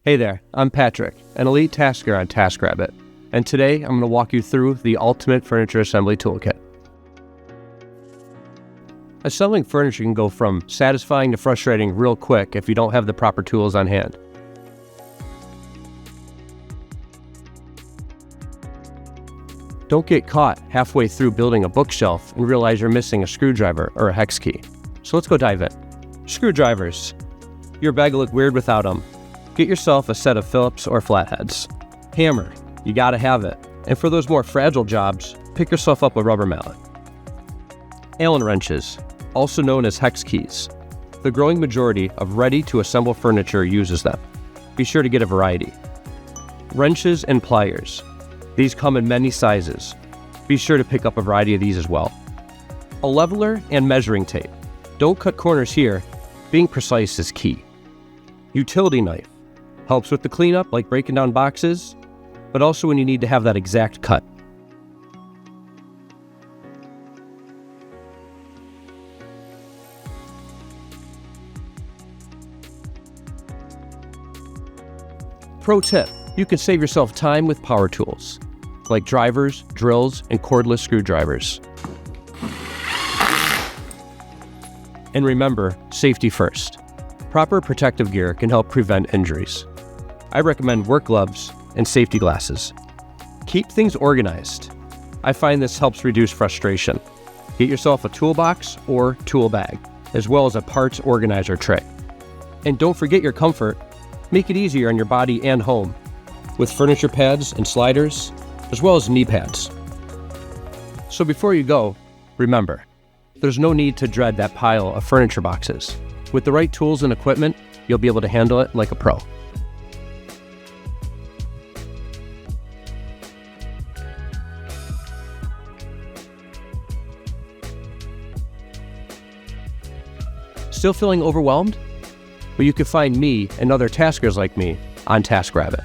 Hey there, I'm Patrick, an elite tasker on Taskrabbit, and today I'm going to walk you through the ultimate furniture assembly toolkit. Assembling furniture can go from satisfying to frustrating real quick if you don't have the proper tools on hand. Don't get caught halfway through building a bookshelf and realize you're missing a screwdriver or a hex key. So let's go dive in. Screwdrivers. Your bag will look weird without them. Get yourself a set of Phillips or flatheads. Hammer. You gotta have it. And for those more fragile jobs, pick yourself up a rubber mallet. Allen wrenches, also known as hex keys. The growing majority of ready-to-assemble furniture uses them. Be sure to get a variety. Wrenches and pliers. These come in many sizes. Be sure to pick up a variety of these as well. A leveler and measuring tape. Don't cut corners here. Being precise is key. Utility knife. Helps with the cleanup, like breaking down boxes, but also when you need to have that exact cut. Pro tip, you can save yourself time with power tools, like drivers, drills, and cordless screwdrivers. And remember, safety first. Proper protective gear can help prevent injuries. I recommend work gloves and safety glasses. Keep things organized. I find this helps reduce frustration. Get yourself a toolbox or tool bag, as well as a parts organizer tray. And don't forget your comfort. Make it easier on your body and home with furniture pads and sliders, as well as knee pads. So before you go, remember, there's no need to dread that pile of furniture boxes. With the right tools and equipment, you'll be able to handle it like a pro. Still feeling overwhelmed? Well, you can find me and other taskers like me on Taskrabbit.